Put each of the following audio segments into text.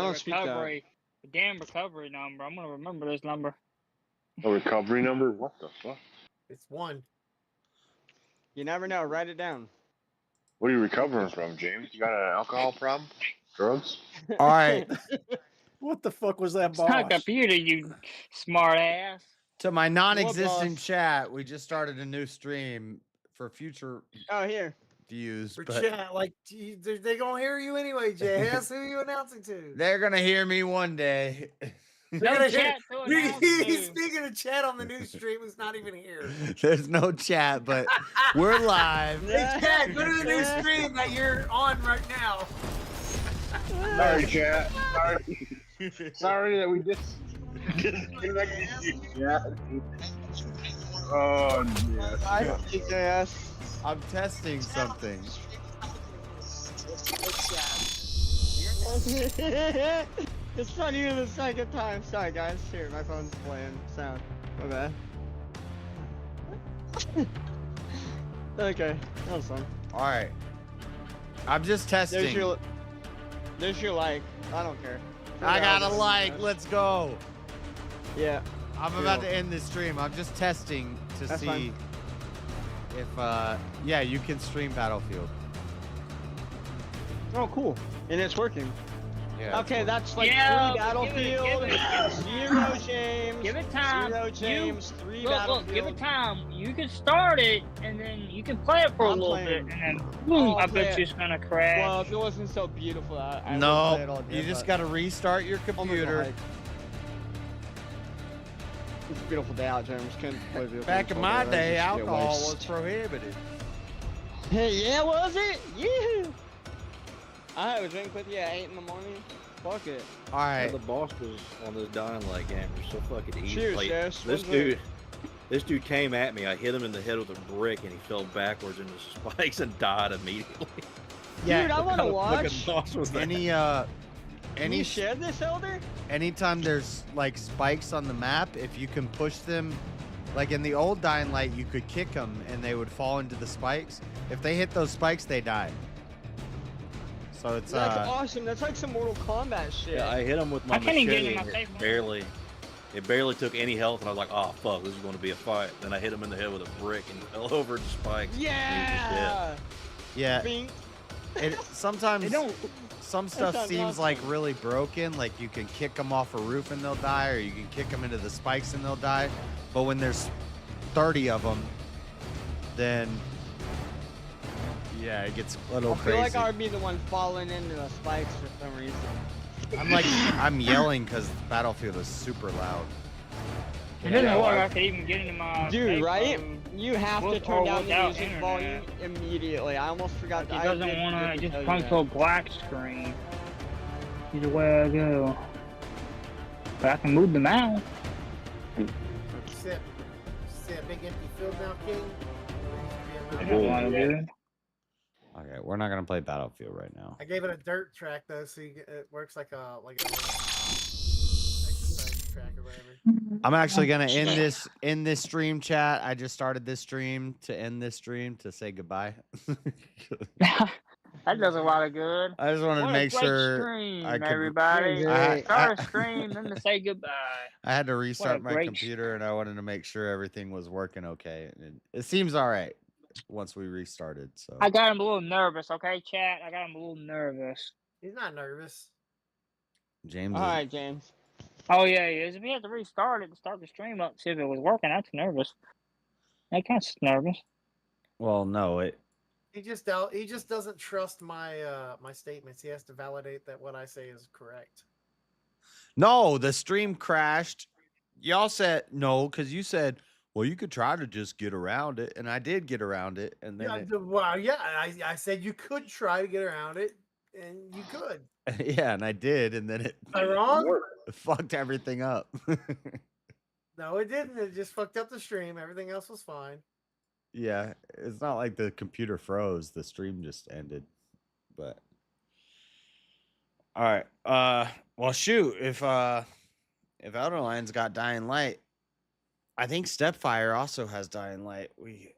Don't speak that. recovery. The damn recovery number. I'm gonna remember this number. A recovery number? What the fuck? It's 1. You never know. Write it down. What are you recovering from, James? You got an alcohol problem? Drugs? All right. What the fuck was that, It's not a boss? computer, you smart ass. To my non-existent boss? chat, we just started a new stream for future Oh, here. views. For But chat, like, they gonna hear you anyway, JS. Who are you announcing to? they're gonna hear me one day. They're No gonna hear- chat to announce He's to. speaking of chat on the new stream. Who's not even here. There's no chat, but we're live. Hey, chat, go to the new stream that you're on right now. Sorry, chat. Sorry. Sorry that we disconnected you, chat. Oh, yes. Hi, DJS. I'm testing something. It's funny the second time. Sorry, guys. Here, my phone's playing sound. My bad. Okay, that was fun. All right. I'm just testing. There's your like. I don't care. I got a like. Let's go. Yeah. I'm about to end this stream. I'm just testing to That's see fine. if yeah, you can stream Battlefield. Oh, cool. And it's working. Yeah. Okay, that's like Yeah, 3 but Battlefield, give it- 0 James, Give it time. 0 James, 3 Look, Battlefield. give it time. You can start it, and then you can play it for a I'm little playing. bit, and then I'll I play bet it. you it's gonna crash. Well, if it wasn't so beautiful, I would play it No, all day, you just but got to restart your I'm gonna go computer. hike. It's a beautiful day out, James. Couldn't play video Back games in all my day. day, Just get alcohol wasted. was prohibited. Hey, yeah, was it? Yeah. I have a drink with you at 8 in the morning. Fuck it. All right. The boss was on this Dying Light game. They're so fucking easy. Cheers, Like, Jess. this What's it? dude came at me. I hit him in the head with a brick, and he fell backwards into spikes and died immediately. Yeah. Dude, I want to What kind of watch. fucking boss was that? Any Can you share this, Elder? anytime there's like spikes on the map, if you can push them, like in the old Dying Light, you could kick them and they would fall into the spikes. If they hit those spikes, they die. So it's That's awesome. That's like some Mortal Kombat shit. Yeah, I hit him with my I can't even get machete. in my And safe it barely took any health, and I was like, "Oh fuck, this is going to be a fight." Then I hit him in the head with a brick, and he fell over the spikes. Yeah. yeah. Bing. It sometimes They don't. some stuff sounds seems awesome. like really broken. Like you can kick them off a roof and they'll die, or you can kick them into the spikes and they'll die. But when there's 30 of them, then yeah, it gets a little I feel crazy. like I would be the one falling into the spikes for some reason. I'm yelling because Battlefield is super loud. It doesn't look like I could even get into my. Dude, safe right? zone. You have to With turn or down the without music internet. volume immediately. I almost forgot. It I doesn't did want to. forget It to just tell you comes that. to a black screen. Either way I go. But I can move the mouse. See that big empty field now, King? I don't want to do it. Okay, we're not gonna play Battlefield right now. I gave it a dirt track though, so it works like a exercise track or whatever. I'm actually gonna end this stream, chat. I just started this stream to end this stream to say goodbye. That does a lot of good. I just wanted to What make a great sure stream, I could- everybody. I- Start a stream, then to say goodbye. I had to restart my great computer and I wanted to make sure everything was working okay. And it seems all right once we restarted. So I got him a little nervous, okay, chat? I got him a little nervous. He's not nervous. James, All right, James. Oh, yeah, he is. If he had to restart it to start the stream up, see if it was working, that's nervous. That kind of nervous. well, no, He just doesn't trust my my statements. He has to validate that what I say is correct. no, the stream crashed. Y'all said no because you said, well, you could try to just get around it, and I did get around it, and then I said you could try to get around it, and you could. yeah, and I did, and then it Am I wrong? fucked everything up. No, it didn't. It just fucked up the stream. Everything else was fine. Yeah, it's not like the computer froze. The stream just ended. But all right. Well, shoot. If Outer Line's got Dying Light, I think Stepfire also has Dying Light. We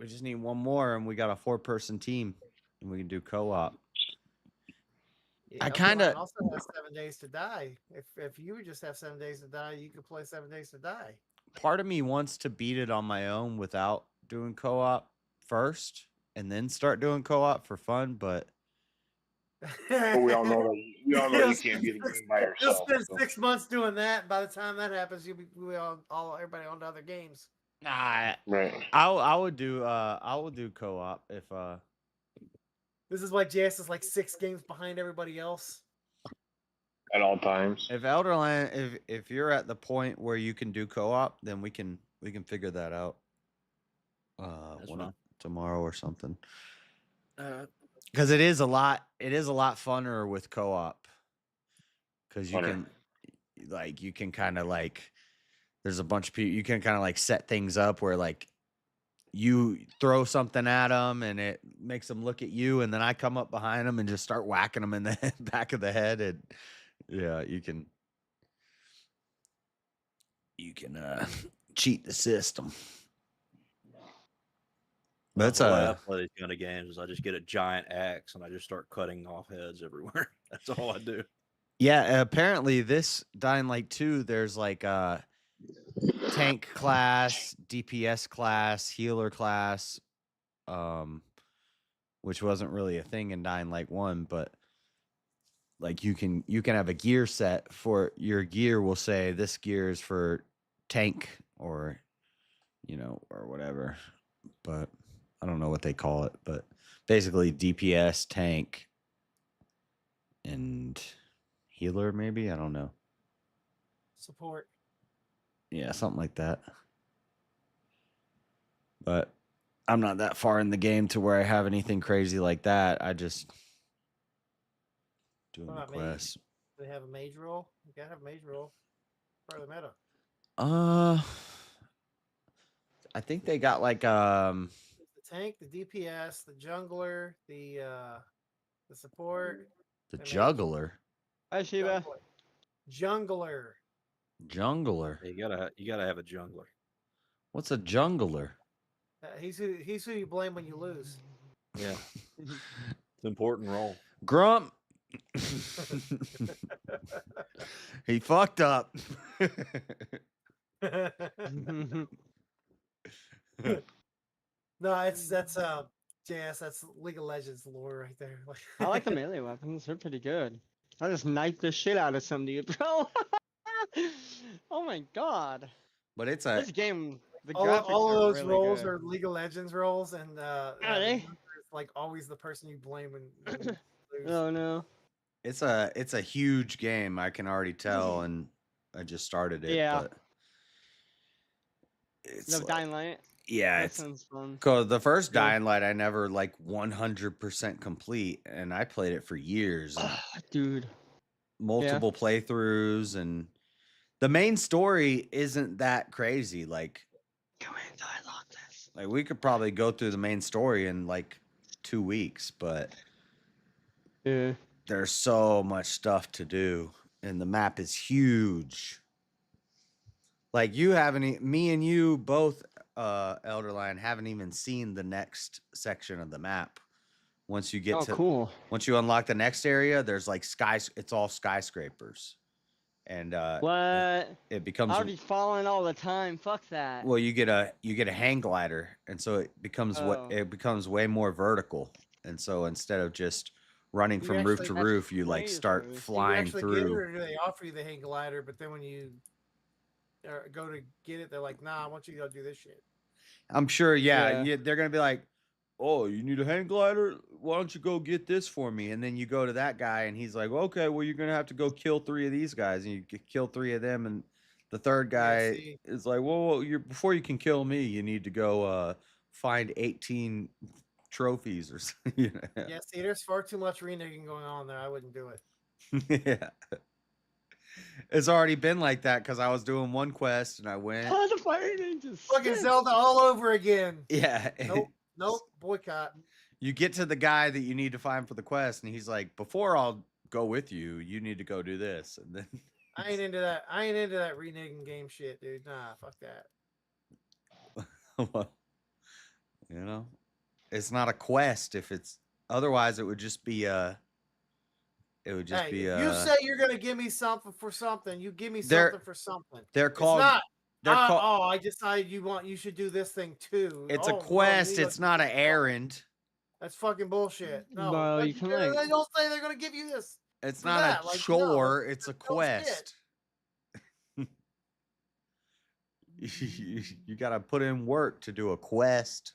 just need one more, and we got a 4-person team, and we can do co-op. Yeah, I Elder kinda- Lion also has 7 days to die. If you would just have 7 days to die, you could play 7 days to die. part of me wants to beat it on my own without doing co-op first, and then start doing co-op for fun. But But we all know that you can't beat a game by You'll yourself. spend so. 6 months doing that. By the time that happens, you'll be everybody on to other games. nah, Right. I would do co-op if This is why JS is like 6 games behind everybody else. At all times. if Elderland if you're at the point where you can do co-op, then we can figure that out. That's fine. Tomorrow or something. Because it is a lot funner with co-op. Because you Funner. can kind of like there's a bunch of people you can kind of like set things up where like you throw something at them and it makes them look at you, and then I come up behind them and just start whacking them in the back of the head, and yeah, you can cheat the system. That's the way I play these kind of games is I just get a giant axe and I just start cutting off heads everywhere. That's all I do. yeah. Apparently, this Dying Light 2, there's like tank class, DPS class, healer class, which wasn't really a thing in Dying Light 1, but like you can have a gear set for your gear will say this gear is for tank or or whatever, but I don't know what they call it, but basically DPS, tank, and healer, maybe, I don't know. Support. Yeah, something like that. But I'm not that far in the game to where I have anything crazy like that. I just doing What the about mage? quests. Do they have a mage role? You gotta have a mage role. Part of the meta. I think they got like The tank, the DPS, the jungler, the support. the the mage. juggler. Hi, Shiba. Jungler. Jungler. You gotta have a jungler. What's a jungler? He's who you blame when you lose. Yeah, it's an important role. Grump. He fucked up. No, that's JS. That's League of Legends lore right there. I like the melee weapons. They're pretty good. I just knifed the shit out of some dude, bro. Oh my god. But it's This game, the all graphics of are those really roles good. are League of Legends roles, and Are the they? jungler is like always the person you blame when you lose. Oh no. it's a huge game. I can already tell, and I just started it. Yeah. But it's No like- Dying Light. yeah, That it's sounds fun. because the first Yeah. Dying Light I never like 100% complete, and I played it for years, and Dude. multiple playthroughs, and the main story isn't that crazy. Like Go ahead, I lock this. Like we could probably go through the main story in like 2 weeks, but Yeah. there's so much stuff to do, and the map is huge. Like me and you both, Elder Lion, haven't even seen the next section of the map. Once you get Cool. once you unlock the next area, there's like it's all skyscrapers, and What? it becomes I'll be falling all the time. Fuck that. well, you get a hang glider, and so it becomes Oh. it becomes way more vertical, and so instead of just running You from roof actually- to That's roof, you like crazy. start Do you Do you flying actually get it, through. or do they offer you the hang glider? But then when you go to get it, they're like, "Nah, I want you to go do this shit." I'm sure, Yeah. they're gonna be like, "Oh, you need a hang glider? Why don't you go get this for me?" And then you go to that guy, and he's like, "Okay, well, you're gonna have to go kill 3 of these guys," and you kill 3 of them, and the third guy see. is like, "Well, before you can kill me, you need to go find 18 trophies or something." You know? Yeah, see, there's far too much reneging going on there. I wouldn't do it. Yeah. It's already been like that because I was doing one quest and I went. Oh, the fire ninjas. Fucking sick. Zelda all over again. Yeah. Nope, boycott. You get to the guy that you need to find for the quest, and he's like, "Before I'll go with you, you need to go do this." And then I ain't into that. I ain't into that reneging game shit, dude. Nah, fuck that. well, it's not a quest if it's otherwise it would just be It would just Hey, be if you say you're gonna give me something for something, you give me They're- something for something. they're called It's not. they're called Oh, I decided you should do this thing too. it's Oh, a no, quest, you it's not an errand. That's fucking bullshit. No, Well, like, you can, like- they don't say they're gonna give you this. It's For not that, a like, no, chore, it's a no shit. quest. You gotta put in work to do a quest.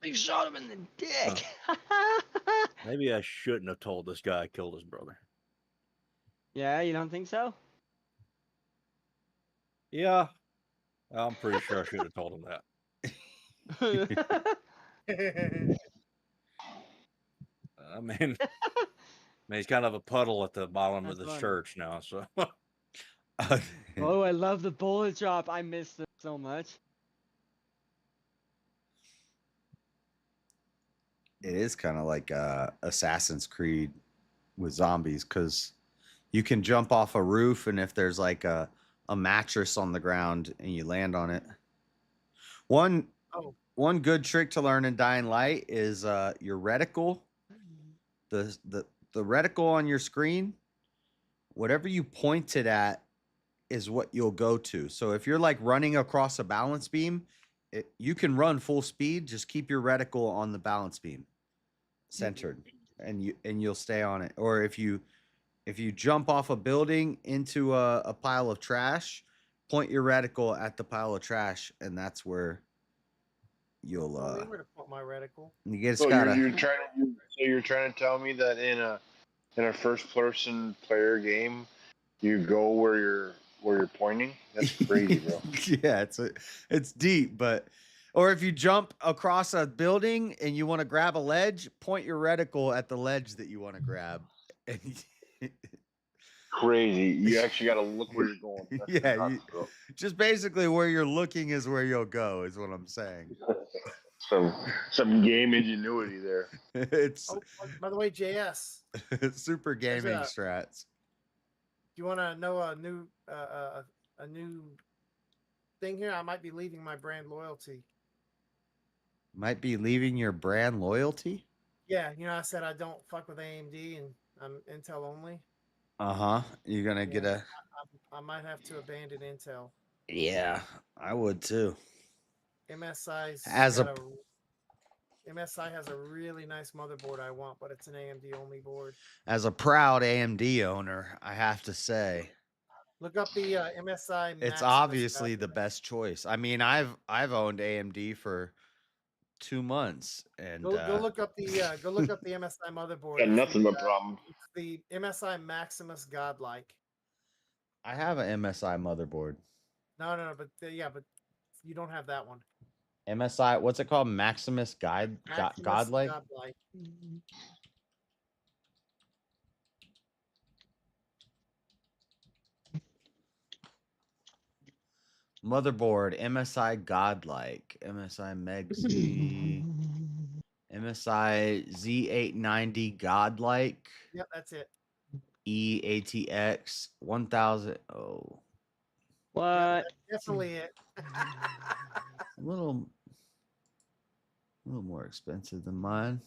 You shot him in the dick. Maybe I shouldn't have told this guy I killed his brother. Yeah, you don't think so? Yeah, I'm pretty sure I should have told him that. I mean, he's kind of a puddle at the bottom That's of the funny. church now. So Oh, I love the bullet drop. I miss it so much. It is kind of like Assassin's Creed with zombies, because you can jump off a roof, and if there's like a mattress on the ground and you land on it. One good trick to learn in Dying Light is your reticle. The reticle on your screen, whatever you point it at is what you'll go to. So if you're like running across a balance beam, you can run full speed. Just keep your reticle on the balance beam centered, and you'll stay on it. Or if you jump off a building into a pile of trash, point your reticle at the pile of trash, and that's where you'll where to put my reticle? you just So gotta you're trying to tell me that in a first person player game, you go where you're pointing? That's crazy, bro. yeah, it's deep, but or if you jump across a building and you want to grab a ledge, point your reticle at the ledge that you want to grab. Crazy. You actually got to look where you're going. That's Yeah, nuts, bro. just basically where you're looking is where you'll go, is what I'm saying. Some game ingenuity there. It's Oh, by the way, JS, super gaming strats. do you want to know a new thing here? I might be leaving my brand loyalty. Might be leaving your brand loyalty? Yeah, I said I don't fuck with AMD and I'm Intel only. Uh-huh. You're gonna get a I might have to abandon Intel. Yeah, I would too. MSI has a really nice motherboard I want, but it's an AMD only board. As a proud AMD owner, I have to say, look up the MSI. It's obviously the best choice. I mean, I've owned AMD for 2 months, and go look up the MSI motherboard. Got nothing but problems. It's the MSI Maximus Godlike. I have an MSI motherboard. No, but you don't have that one. MSI, what's it called? Maximus Godlike? Motherboard, MSI Godlike, MSI Meg Z, MSI Z890 Godlike. Yep, that's it. EATX 1000. Oh, What? Yeah, that's definitely it. a little more expensive than mine.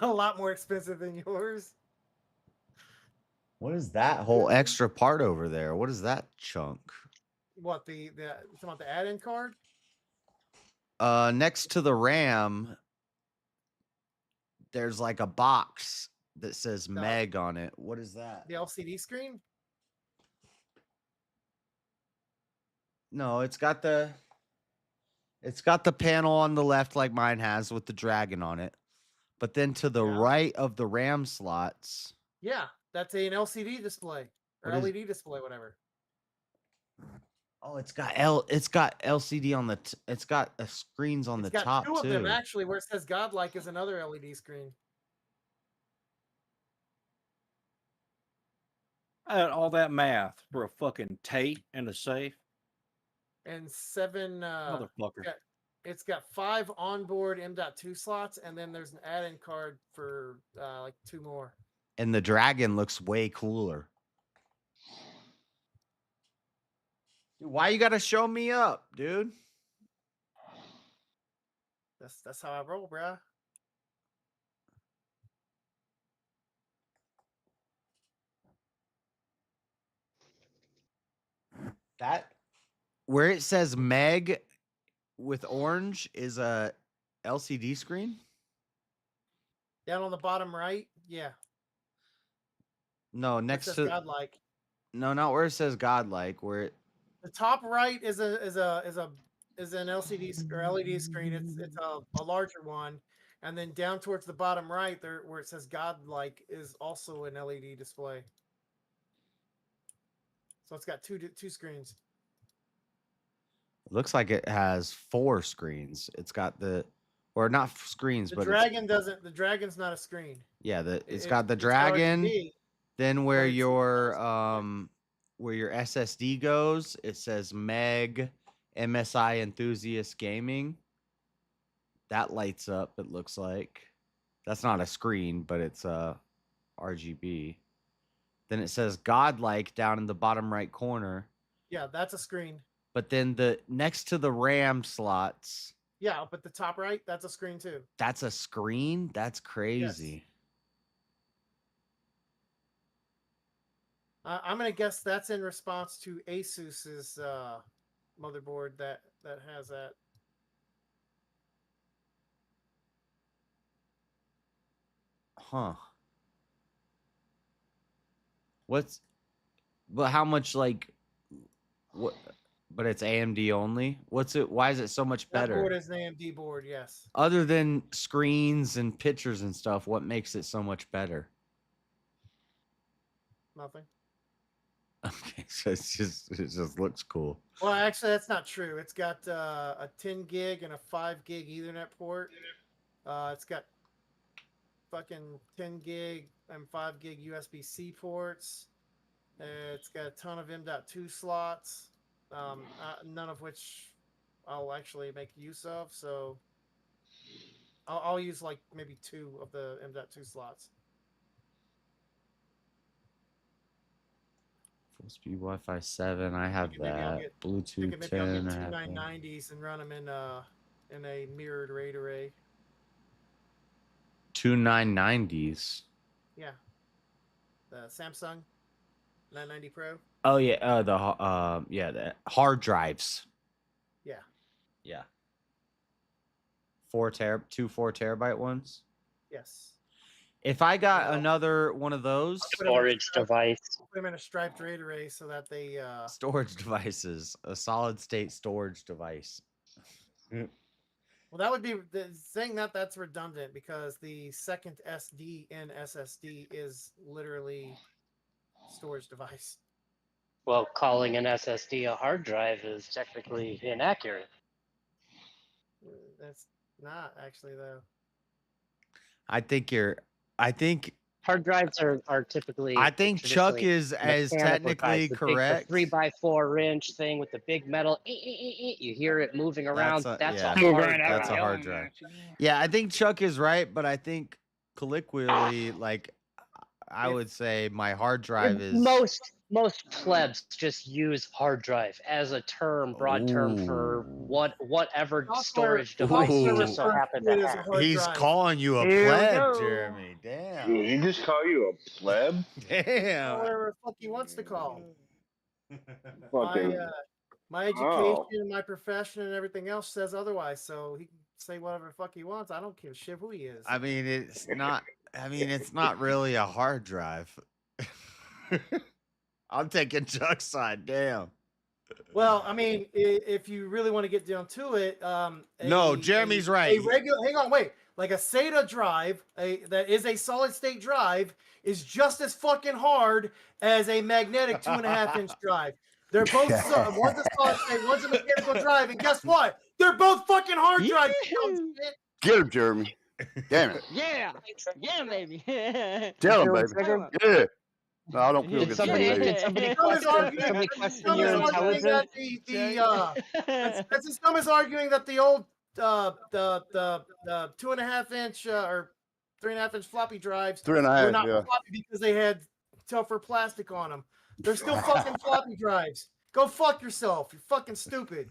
A lot more expensive than yours. What is that whole extra part over there? What is that chunk? What the you talking about the add-in card? Next to the RAM, there's like a box that says Meg on it. What is that? The LCD screen? No, it's got the panel on the left like mine has with the dragon on it. But then to the right of the RAM slots. Yeah, that's an LCD display or LED display, whatever. Oh, it's got LCD on the it's got screens on the top two of too. them actually, where it says Godlike is another LED screen. All that math for a fucking Tate and a safe. And 7 motherfucker. It's got 5 onboard M.2 slots, and then there's an add-in card for like 2 more. And the dragon looks way cooler. Dude, why you gotta show me up, dude? That's how I roll, bruh. where it says Meg with orange is a LCD screen? Down on the bottom right, yeah. No, Where it next says to godlike. no, not where it says godlike. Where it The top right is an LCD or LED screen. It's a larger one, and then down towards the bottom right, there where it says godlike is also an LED display. So it's got two screens. looks like it has 4 screens. It's got or not screens, The but dragon doesn't. The dragon's not a screen. yeah, it's It- got the it's dragon. RGB, Then where it's your not where your SSD goes, it says Meg MSI Enthusiast Gaming. That lights up, it looks like. That's not a screen, but it's RGB. Then it says Godlike down in the bottom right corner. Yeah, that's a screen. But then the next to the RAM slots, Yeah, but the top right, that's a screen too. that's a screen? That's crazy. I'm gonna guess that's in response to Asus's motherboard that has that. Huh. But how much what but it's AMD only? Why is it so much That board better? is an AMD board, yes. Other than screens and pictures and stuff, what makes it so much better? Nothing. Okay, so it just looks cool. Well, actually, that's not true. It's got a 10 gig and a 5 gig Ethernet port. It's got fucking 10 gig and 5 gig USB-C ports. It's got a ton of M.2 slots, none of which I'll actually make use of. So I'll use like maybe 2 of the M.2 slots. Full speed Wi-Fi 7, I have Maybe I'll that. get- Bluetooth Maybe I'll 10, get I two have that. 990s and run them in a mirrored RAID array. 2 990s. Yeah. The Samsung 990 Pro. Oh yeah, the hard drives. Yeah. Yeah. 4 terabyte ones. Yes. If I got another one of those Storage device. Put them in a striped RAID array so that they. storage devices, a solid state storage device. Well, that would be saying that's redundant because the second SD in SSD is literally storage device. Well, calling an SSD a hard drive is technically inaccurate. That's not actually though. I think Hard drives are typically. I think Chuck traditionally is as mechanical technically drives, correct. The 3x4" thing with the big metal. You hear it moving around. That's yeah. a hard That's a drive. hard drive. Yeah, I think Chuck is right, but I think colloquially, I would say my hard drive is Most plebs just use hard drive as a broad term for whatever storage device you just so happen to have. He's calling you a Here we pleb, go. Jeremy. Damn. Did he just call you a pleb? Damn. Whatever the fuck he wants to call. Fucking. My education, my profession, and everything else says otherwise. So he can say whatever the fuck he wants. I don't give a shit who he is. I mean, it's not really a hard drive. I'm taking Chuck's side. Damn. Well, I mean, if you really want to get down to it, No, Jeremy's right. Hang on, wait. Like a SATA drive, that is a solid state drive, is just as fucking hard as a magnetic 2.5-inch drive. They're both one's a solid state, one's a mechanical drive, and guess what? They're both fucking hard drives. Get him, Jeremy. Damn it. Yeah, yeah, baby. Tell him, baby. Yeah. No, I don't feel Did good. somebody question your intelligence? That's as dumb as arguing that the old the 2.5-inch or 3.5-inch floppy drives 3.5, were not yeah. floppy because they had tougher plastic on them. They're still fucking floppy drives. Go fuck yourself. You're fucking stupid.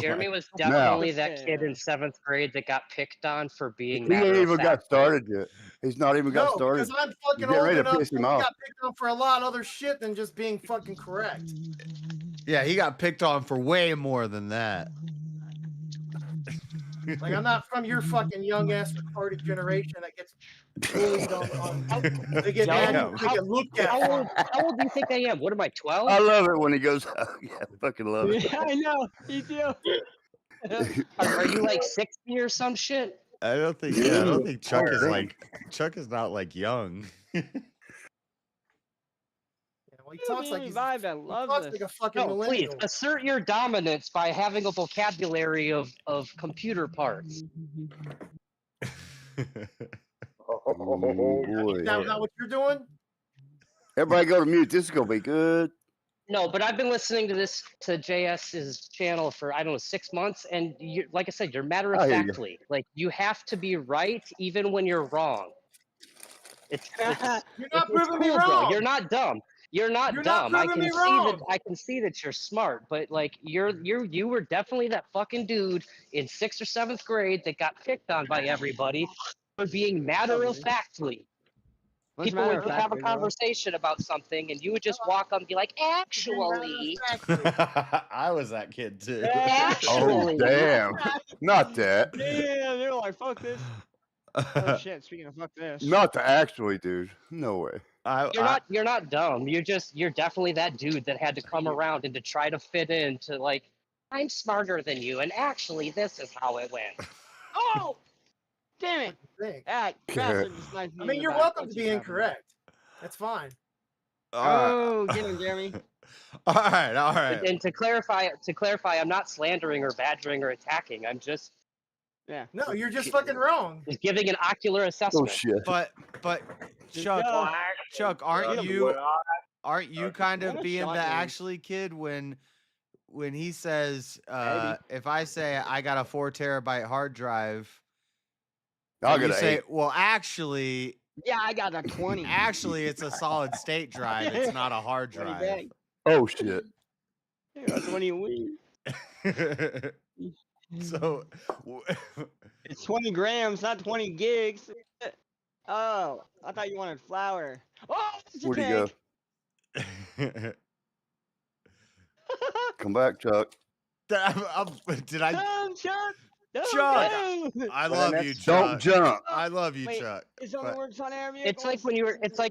Jeremy was definitely that kid in 7th grade that got picked on for being. He ain't even got started yet. He's not even got started. Because I'm fucking You're getting old ready to enough piss to him got off. picked on for a lot of other shit than just being fucking correct. Yeah, he got picked on for way more than that. Like, I'm not from your fucking young ass retarded generation that gets bullied on they get mad, Damn. they get looked at. How old do you think I am? What am I, 12? I love it when he goes, oh, yeah, I fucking love it. Yeah, I know. You do. Are you like 60 or some shit? I don't think. Yeah, I don't think Chuck is like. Chuck is not like young. Yeah, well, he talks like vibe. I he love talks this. like a fucking No, please millennial. assert your dominance by having a vocabulary of computer parts. Oh, boy. Is that not what you're doing? Everybody go to mute. This is going to be good. No, but I've been listening to JS's channel for, I don't know, 6 months, and you, like I said, you're matter of I hear you. factly. Like, you have to be right even when you're wrong. It's You're not it's proving me cool, bro. wrong. You're not dumb. You're not You're not dumb. I proving can me see that. wrong. I can see that you're smart, but like you were definitely that fucking dude in 6th or 7th grade that got picked on by everybody for being matter of factly. What's People would matter of have a factly, bro? conversation about something, and you would just walk up and be like, "Actually, I was that kid too. Oh, actually." damn. Not that. Yeah, they're like, fuck this. Oh shit! Speaking of fuck this. Not the actually, dude. No way. You're not dumb. You're definitely that dude that had to come around and to try to fit in to like, I'm smarter than you, and actually this is how it went. Oh, damn it! Thing. Ah, bastard just sniped me I in mean, the you're back. welcome What's to be happening? incorrect. That's fine. Oh, get him, Jeremy. All right. And to clarify, I'm not slandering or badgering or attacking. I'm just Yeah. No, you're just fucking wrong. giving an ocular Oh, assessment. shit. But Chuck, go. Chuck, aren't you kind of What a being the shotgun. actually kid when he says Maybe. if I say I got a 4 terabyte hard drive, I'll and get you an say, 8. well, actually Yeah, I got a 20. it's a solid state drive. It's not a hard 20 drive. bag. Oh, shit. Yeah, 20 a week. So It's 20 grams, not 20 gigs. Oh, I thought you wanted flour. Oh, it's a Where'd he go? tank. Come back, Chuck. did I? Come, Chuck. Don't Chuck! go. I love you, Don't Chuck. jump. I love you, Wait, Chuck. It's only But- works on air It's like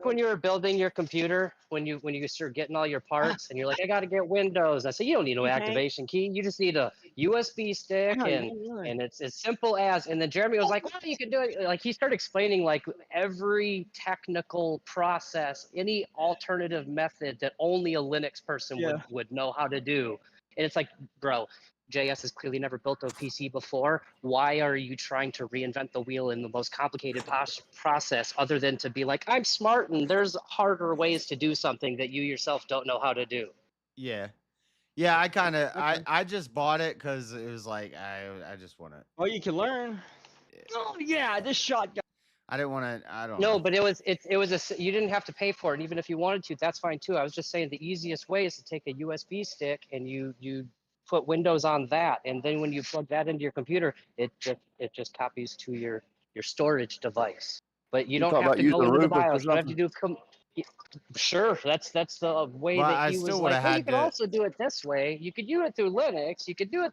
when you were building your computer when you start getting all your parts and you're like, I got to get Windows. I say you don't need no Okay. activation key. You just need a USB stick and it's as simple as. And then Jeremy was like, well, you can do it. Like he started explaining like every technical process, any alternative method that only a Linux person would know how to do. And it's like, bro, JS has clearly never built a PC before. Why are you trying to reinvent the wheel in the most complicated process other than to be like, I'm smart and there's harder ways to do something that you yourself don't know how to do? Yeah. Yeah, I kind of, I just bought it because it was like, I just want to. Oh, you can learn. Oh, yeah, this shotgun. I didn't want to, I don't No, know. but you didn't have to pay for it. And even if you wanted to, that's fine too. I was just saying the easiest way is to take a USB stick and you put Windows on that, and then when you plug that into your computer, it just copies to your storage device. But you don't talking have about to go using into the Rufus or BIOS. You have to something? do sure. That's the way Well, that I he still was would've like. Well, you had could to- also do it this way. You could do it through Linux. You could do it.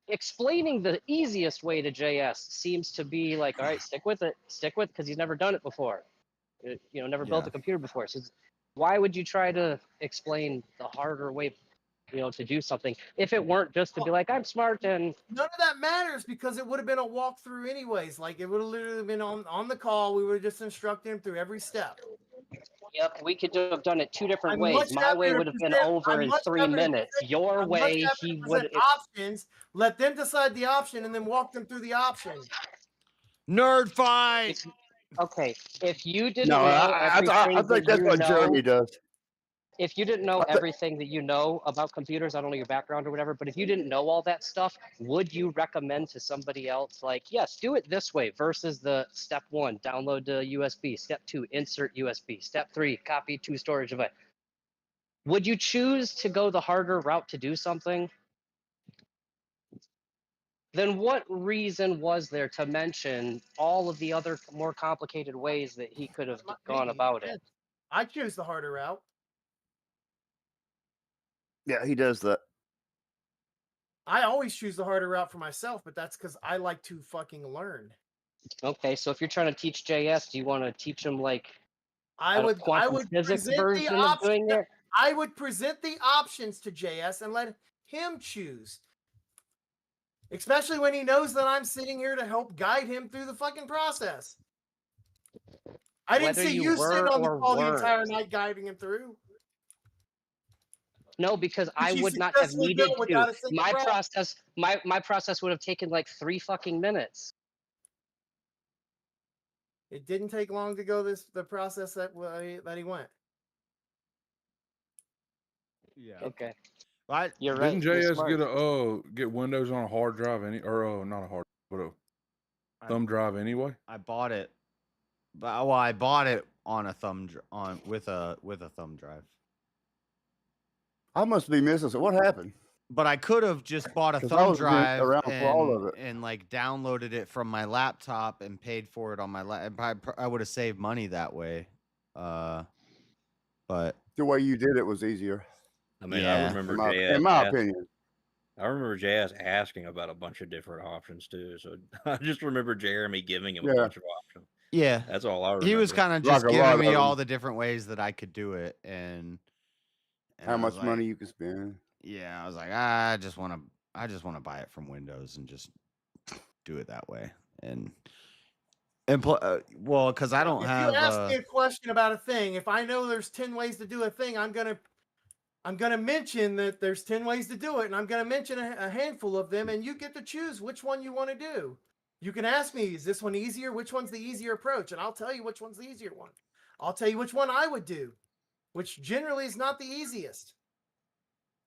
Explaining the easiest way to JS seems to be like, all right, stick with it, because he's never done it before. Never built Yeah. a computer before. So why would you try to explain the harder way, to do something if it weren't just to be like, I'm smart and None of that matters because it would have been a walkthrough anyways. Like it would have literally been on the call. We would have just instructed him through every step. yep, we could have done it two different I'm ways. much My way happier would to have been present- over I'm in much 3 happier to minutes. present- Your I'm much way, happier he to would. present options. Let them decide the option and then walk them through the option. Nerd fight. Okay, if you didn't No, know I everything think that that's you what know, Jeremy does. if you didn't know I thi- everything that you know about computers, I don't know your background or whatever, but if you didn't know all that stuff, would you recommend to somebody else, like, yes, do it this way versus the step 1, download the USB, step 2, insert USB, step 3, copy to storage device? Would you choose to go the harder route to do something? Then what reason was there to mention all of the other more complicated ways that he could have Not gone me. about it? I choose the harder route. Yeah, he does that. I always choose the harder route for myself, but that's because I like to fucking learn. Okay, so if you're trying to teach JS, do you want to teach him like I a would quantum physics present the version of option. doing it? I would present the options to JS and let him choose. Especially when he knows that I'm sitting here to help guide him through the fucking process. I didn't Whether see you you sitting were on the or call the weren't. entire night guiding him through. No, because I Which he would not have successfully needed built without a to. single My problem. process, my process would have taken like 3 fucking minutes. It didn't take long to go the process that he went. Yeah. Okay, I you're right. Didn't you're JS smart. get Windows on a hard drive not a hard, but a thumb drive anyway? I bought it, but I bought it on a with a thumb drive. I must be missing. So what happened? But I could have just bought a 'Cause I thumb was drive around for all of it. and like downloaded it from my laptop and paid for it on my laptop. I would have saved money that way. But The way you did it was easier, I mean, Yeah. I remember in my opinion. I remember JS asking about a bunch of different options too. So I just remember Jeremy giving him a Yeah. bunch of options. yeah, That's all I remember. he was kind of Like just a lot giving of me all them. the different ways that I could do it, and How I was much like, money you can spend? Yeah, I was like, I just want to buy it from Windows and just do it that way, and well, because I don't If have. you ask me a question about a thing, if I know there's 10 ways to do a thing, I'm gonna mention that there's 10 ways to do it, and I'm gonna mention a handful of them, and you get to choose which one you want to do. You can ask me, is this one easier? Which one's the easier approach? And I'll tell you which one's the easier one. I'll tell you which one I would do, which generally is not the easiest.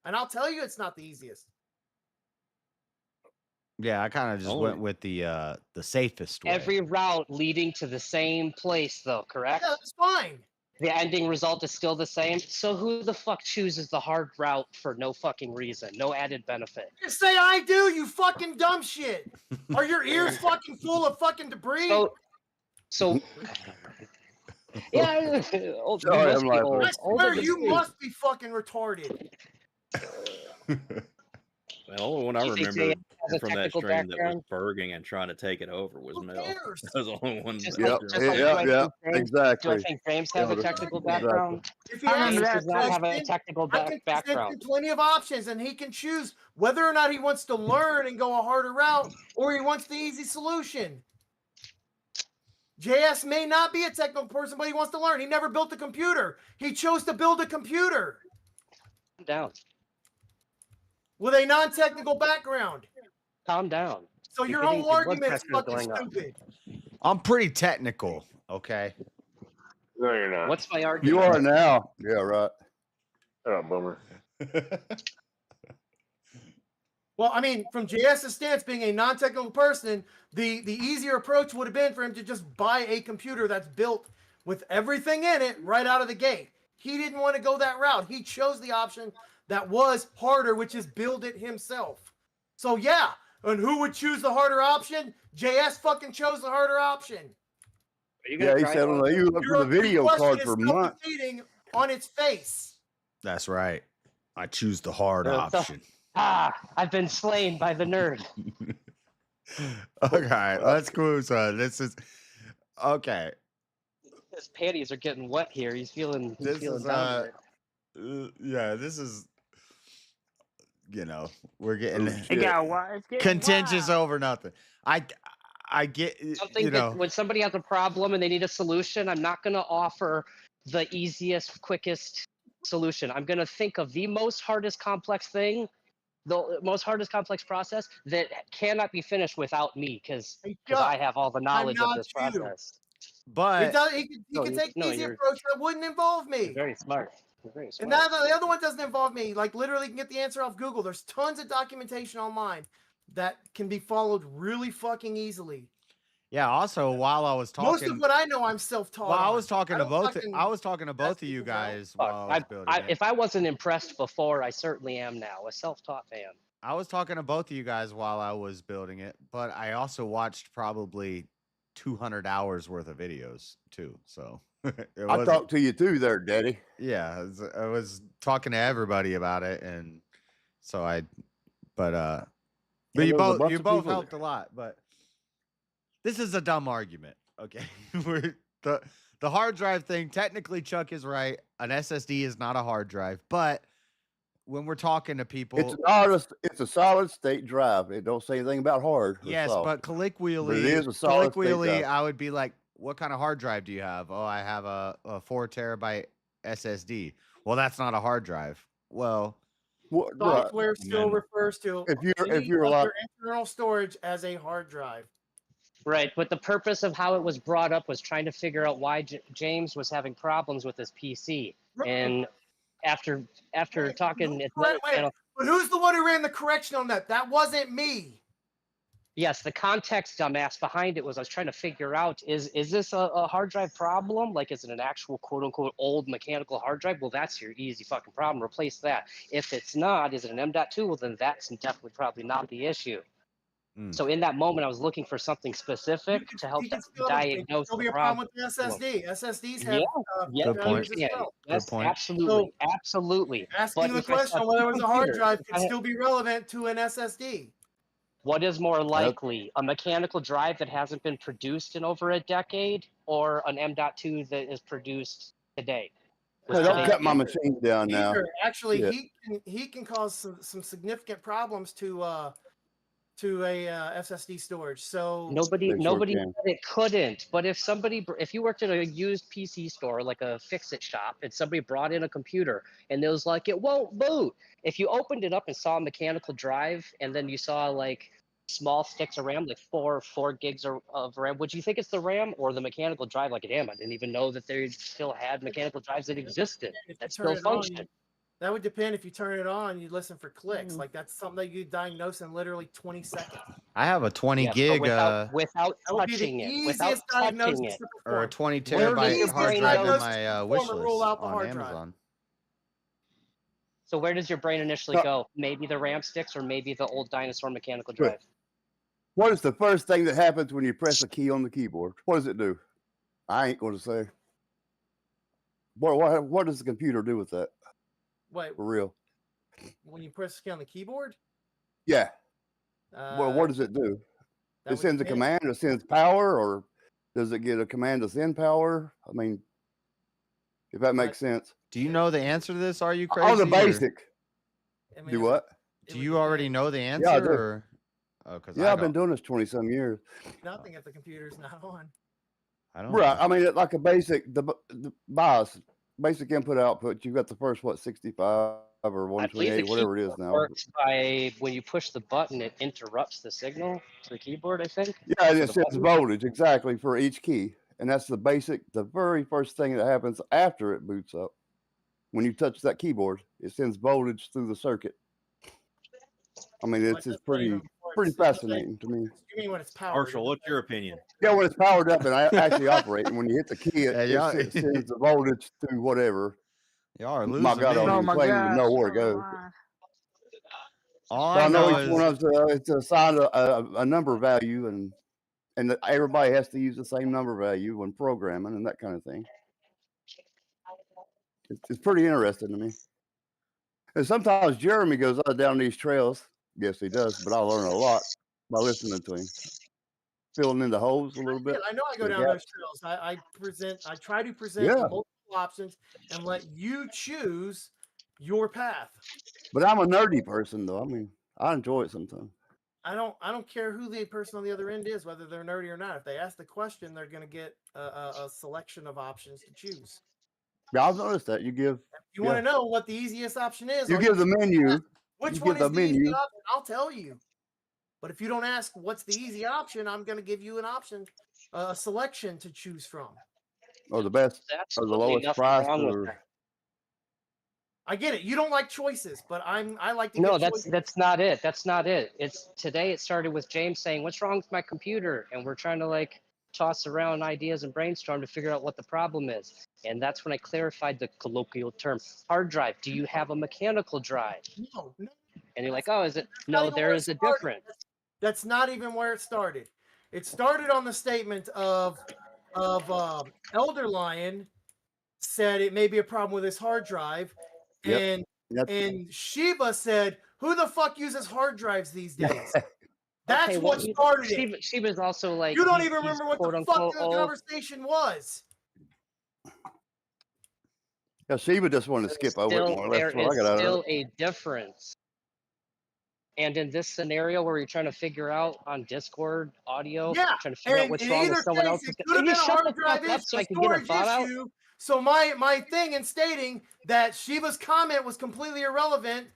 And I'll tell you it's not the easiest. Yeah, I kind of just went with the safest way. Every route leading to the same place, though, correct? Yeah, that's fine. The ending result is still the same. So who the fuck chooses the hard route for no fucking reason, no added benefit? Just say I do, you fucking dumb shit. Are your ears fucking full of fucking debris? So yeah, old, you Sorry, must I'm be laughing. old. I Older swear than you me. must be fucking retarded. The only one I Do you think remember JS has a from that technical stream that was background? Berging and trying to take it over was Who Mel. cares? That was the only one. Just Yep, like, just like yeah, do I yeah, think James, exactly. Do I think James has a technical Exactly. background? If he I remember asks that a James does not have a question, technical I can present him background. plenty of options, and he can choose whether or not he wants to learn and go a harder route, or he wants the easy solution. JS may not be a technical person, but he wants to learn. He never built a computer. He chose to build a computer Calm down. with a non-technical background. Calm down. So You're your getting whole your blood argument's pressure fucking going up. stupid. I'm pretty technical, okay? No, you're not. What's my You argument? are now. Yeah, right. Oh, bummer. Well, I mean, from JS's stance, being a non-technical person, the easier approach would have been for him to just buy a computer that's built with everything in it right out of the gate. He didn't want to go that route. He chose the option that was harder, which is build it himself. So yeah, and who would choose the harder option? JS fucking chose the harder option. Are you Yeah, gonna he try said to- you looked for the video question card is for months. self-defeating on its face. That's right. I choose the hard So- option. I've been slain by the nerd. Okay, let's cruise on. This is okay. His panties are getting wet here. He's feeling This feeling is down yeah, this is we're getting It got wild. It's getting contentious wild. over nothing. I get something that when somebody has a problem and they need a solution, I'm not going to offer the easiest, quickest solution. I'm going to think of the most hardest complex thing, the most hardest complex process that cannot be finished without me because I have all the knowledge of this process. But He can take the easy approach that wouldn't involve me. You're very smart. You're very smart. And now the other one doesn't involve me. Like literally, you can get the answer off Google. There's tons of documentation online that can be followed really fucking easily. yeah, also while I was talking, Most of what I know, I'm self-taught. well, I on. was talking to don't both. fucking I was talking to both of you people know. guys while I was building it. If I wasn't impressed before, I certainly am now. A self-taught fan. I was talking to both of you guys while I was building it, but I also watched probably 200 hours worth of videos too. So I talked to you too there, Daddy. Yeah, I was talking to everybody about it, and so but you both helped a lot. But this is a dumb argument, okay? The hard drive thing, technically, Chuck is right. An SSD is not a hard drive, but when we're talking to people, it's a solid state drive. It don't say anything about hard. Yes, but colloquially, it is a solid state drive. I would be like, "What kind of hard drive do you have?" "Oh, I have a 4 terabyte SSD." Well, that's not a hard drive. Well, software still refers to if you're allowed internal storage as a hard drive. Right, but the purpose of how it was brought up was trying to figure out why James was having problems with his PC. Right. And after talking, but who's the one who ran the correction on that? That wasn't me. Yes, the context, dumbass, behind it was I was trying to figure out, is this a hard drive problem? Like, is it an actual quote-unquote old mechanical hard drive? Well, that's your easy fucking problem. Replace that. If it's not, is it an M.2? Well, then that's definitely probably not the issue. So in that moment, I was looking for something specific to help diagnose the problem. There'll be a problem with the SSD. SSDs have good point. Yes, good point. Absolutely, absolutely. Asking the question whether it was a hard drive could still be relevant to an SSD. What is more likely, a mechanical drive that hasn't been produced in over a decade, or an M.2 that is produced today? Hey, don't cut my machine down now. Actually, he can cause some significant problems to a SSD storage. So nobody said it couldn't. But if you worked at a used PC store, like a fix-it shop, and somebody brought in a computer and it was like, it won't boot. If you opened it up and saw a mechanical drive, and then you saw like small sticks of RAM, like four gigs of RAM, would you think it's the RAM or the mechanical drive? Like, damn, I didn't even know that they still had mechanical drives that existed that still functioned. That would depend. If you turn it on, you listen for clicks. Like, that's something that you diagnose in literally 20 seconds. I have a 20 gig without touching it, or a 20 terabyte hard drive in my wish list on Amazon. So where does your brain initially go? Maybe the RAM sticks, or maybe the old dinosaur mechanical drive. What is the first thing that happens when you press a key on the keyboard? What does it do? I ain't going to say. What does the computer do with that? Wait, for real? When you press the key on the keyboard? Yeah. Well, what does it do? It sends a command. It sends power, or does it get a command to send power? I mean, if that makes sense. Do you know the answer to this? Are you crazy? On the basic. Do what? Do you already know the answer? Yeah, I do. I've been doing this 20-some years. Nothing if the computer's not on. I don't. Right. I mean, like a basic, the BIOS, basic input output. You've got the first 65 or 128, whatever it is now. Works by when you push the button, it interrupts the signal to the keyboard, I think. Yeah, and it sends voltage exactly for each key, and that's the very first thing that happens after it boots up. When you touch that keyboard, it sends voltage through the circuit. I mean, it's pretty fascinating to me. You mean when it's powered? Marshall, what's your opinion? Yeah, when it's powered up and actually operating, when you hit the key, it sends the voltage through whatever. Y'all are losing. My God, I don't even know where it goes. All I know each one of it's assigned a number value, and everybody has to use the same number value when programming and that kind of thing. It's pretty interesting to me. And sometimes Jeremy goes down these trails. Yes, he does, but I learn a lot by listening to him, filling in the holes a little bit. I know I go down those trails. I try to present multiple options and let you choose your path. But I'm a nerdy person, though. I mean, I enjoy it sometimes. I don't care who the person on the other end is, whether they're nerdy or not. If they ask the question, they're going to get a selection of options to choose. Yeah, I've noticed that. You want to know what the easiest option is. You give the menu. Which one is the easy option? I'll tell you. But if you don't ask what's the easy option, I'm going to give you an option, a selection to choose from. Or the best, or the lowest price. I get it. You don't like choices, but I like to. No, that's not it. That's not it. Today it started with James saying, "What's wrong with my computer?" And we're trying to toss around ideas and brainstorm to figure out what the problem is. And that's when I clarified the colloquial term hard drive. Do you have a mechanical drive? No. And you're like, oh, is it? No, there is a difference. That's not even where it started. It started on the statement of Elder Lion said it may be a problem with his hard drive, Yep. and Shiva said, "Who the fuck uses hard drives these days?" That's Okay, well, what started it. She was also like, You don't he's even remember what the quote fuck unquote the old. conversation was. Yeah, Sheba just wanted to skip over it Still, more. there That's what I is got out of still it. a difference. And in this scenario where you're trying to figure out on Discord audio, Yeah, trying to figure out and what's in wrong with either someone case, else's, it could have you been a shut hard the fuck drive up so issue, I can get a storage thought out. issue. So my thing in stating that Shiva's comment was completely irrelevant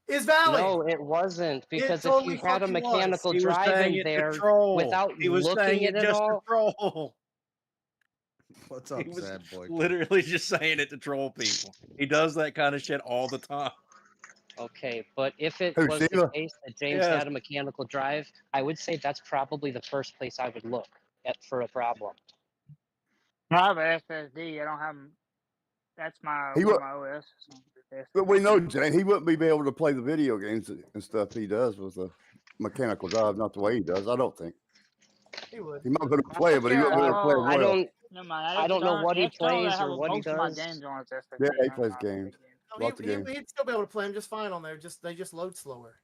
is valid. No, it wasn't, because if totally you had a fucking was. mechanical He was drive saying in it to there troll. without He was saying looking it at it just to all. troll. What's up, He was sad boy? literally just saying it to troll people. He does that kind of shit all the time. Okay, but if it Who, was the Sheila? case that James Yes. had a mechanical drive, I would say that's probably the first place I would look at for a problem. I have an SSD. I don't have. That's my He one wa- of my OS. But we know, Jane, he wouldn't be able to play the video games and stuff he does with a mechanical drive, not the way he does. I don't think. He would. He might be able to play it, but he wouldn't be able to play it I well. don't. Never mind. I don't know what he external, plays I have or what he most of my does. games on his SSD. Yeah, he Never plays mind. games. No, Lots of games. he'd still be able to play them just fine on there. They just load slower.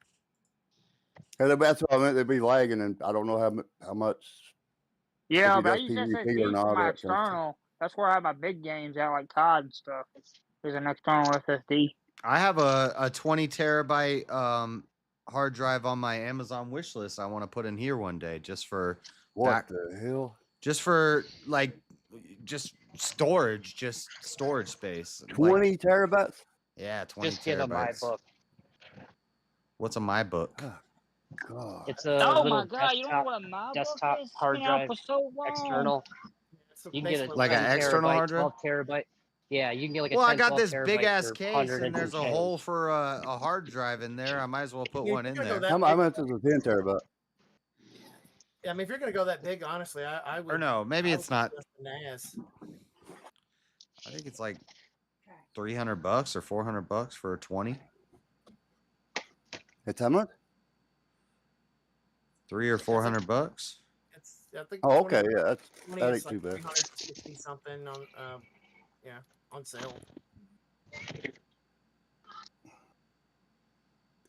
And that's what I meant. They'd be lagging, and I don't know how much. Yeah, if he but I does use PvP SSD or not, for my that kind of stuff. external. That's where I have my big games out, like COD and stuff. There's an external SSD. I have a 20 terabyte hard drive on my Amazon wish list. I want to put in here one day just for What the hell? Just for like, just storage space. 20 terabytes? Yeah, 20 Just get a terabytes. MyBook. What's a MyBook? God. It's a Oh little my god, you don't know what a MyBook desktop is? It's hard been out drive for so long. external. You can get a Like an 10 external terabyte, hard drive? 12 terabyte. Yeah, you can get like a Well, 10, I got 12 this terabyte big ass for case, 100 and there's a change. hole for a hard drive in there. I might as well put one in there. How much is a 10 terabyte? Yeah, I mean, if you're gonna go that big, honestly, I would. Or no, maybe I it's would not. suggest the NAS. I think it's like $300 or $400 for a 20. It's how much? $300 or $400. It's I think. Oh, okay, 20 yeah, that 20 ain't is too bad. 360 something on on sale.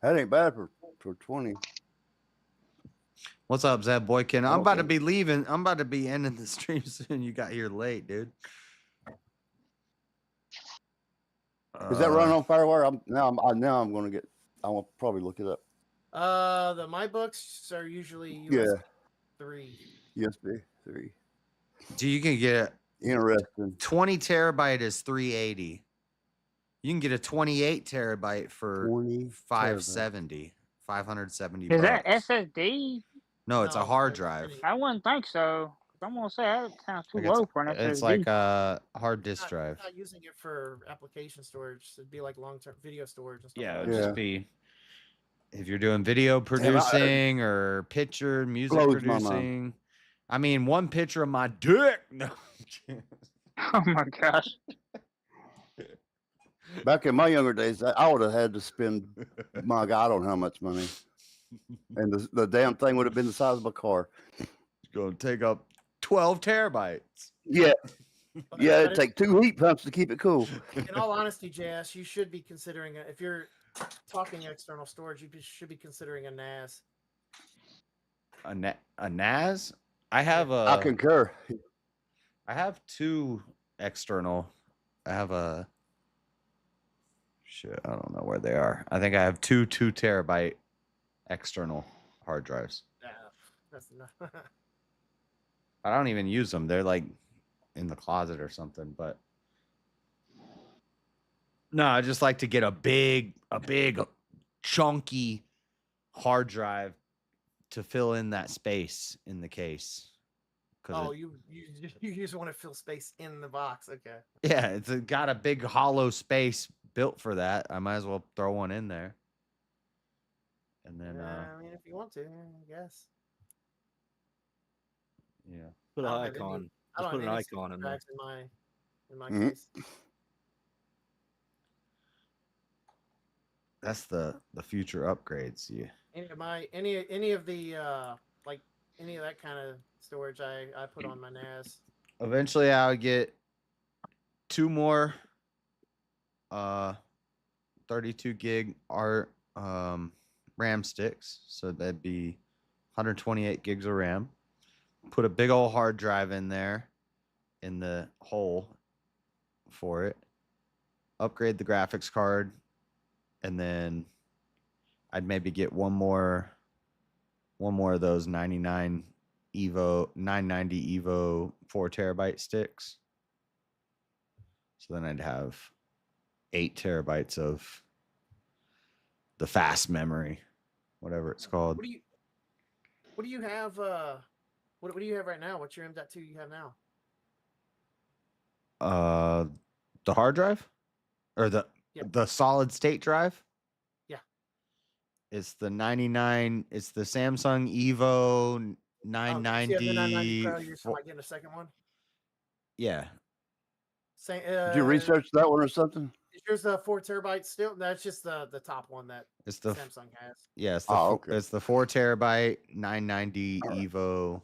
That ain't bad for 20. What's up, Zed Boykin? I'm Oh, about to okay. be leaving. I'm about to be ending the stream soon. You got here late, dude. Is that running on Firewire? Now I'm gonna get. I will probably look it up. The my books are usually Yeah. USB 3. USB 3. Do you can get Interesting. 20 terabyte is $380. You can get a 28 terabyte for 20 $570. $570. Is that SSD? No, it's a No, hard it's drive. pretty- I wouldn't think so. 'Cause I'm gonna say that sounds too Like low for an SSD. it's like a hard disk Not, drive. not using it for application storage. It'd be like long-term video storage and stuff. Yeah, like it'd that. just be if you're doing video producing or picture, music Blows my mind. producing. I mean, one picture of my dick. No. Oh my gosh. Back in my younger days, I would have had to spend my God, I don't know how much money, and the damn thing would have been the size of a car. It's gonna take up 12 terabytes. Yeah, But- yeah, but it'd take 2 heat pumps to keep it cool. in all honesty, JS, you should be considering if you're talking external storage, you should be considering a NAS. A NAS? I have I concur. I have 2 external. I have a shit. I don't know where they are. I think I have 2 terabyte external hard drives. Nah, that's enough. I don't even use them. They're like in the closet or something. But no, I just like to get a big, chunky hard drive to fill in that space in the case. Oh, you just want to fill space in the box. Okay. Yeah, it's got a big hollow space built for that. I might as well throw one in there. And then, I mean, if you want to, I guess. yeah. Put an I don't have any- icon. I Just don't put have an any icon in there. tracks in my Mhm. case. That's the future upgrades. Yeah. Any of the like any of that kind of storage I put on my NAS. Eventually, I would get 2 more 32 gig RAM sticks, so that'd be 128 gigs of RAM. Put a big old hard drive in there in the hole for it. Upgrade the graphics card, and then I'd maybe get one more of those 990 Evo 4 terabyte sticks. So then I'd have 8 terabytes of the fast memory, whatever it's called. What do you have? What do you have right now? What's your M.2 you have now? The hard drive, or the solid state drive. Yeah. It's the 99. It's the Samsung Evo 990. So you have the 990 Pro. You're just like getting a second one. Yeah. Did you research that one or something? Is yours the 4 terabytes still? That's just the top one that It's the Samsung has. Yeah, it's okay. it's the 4 terabyte 990 Evo.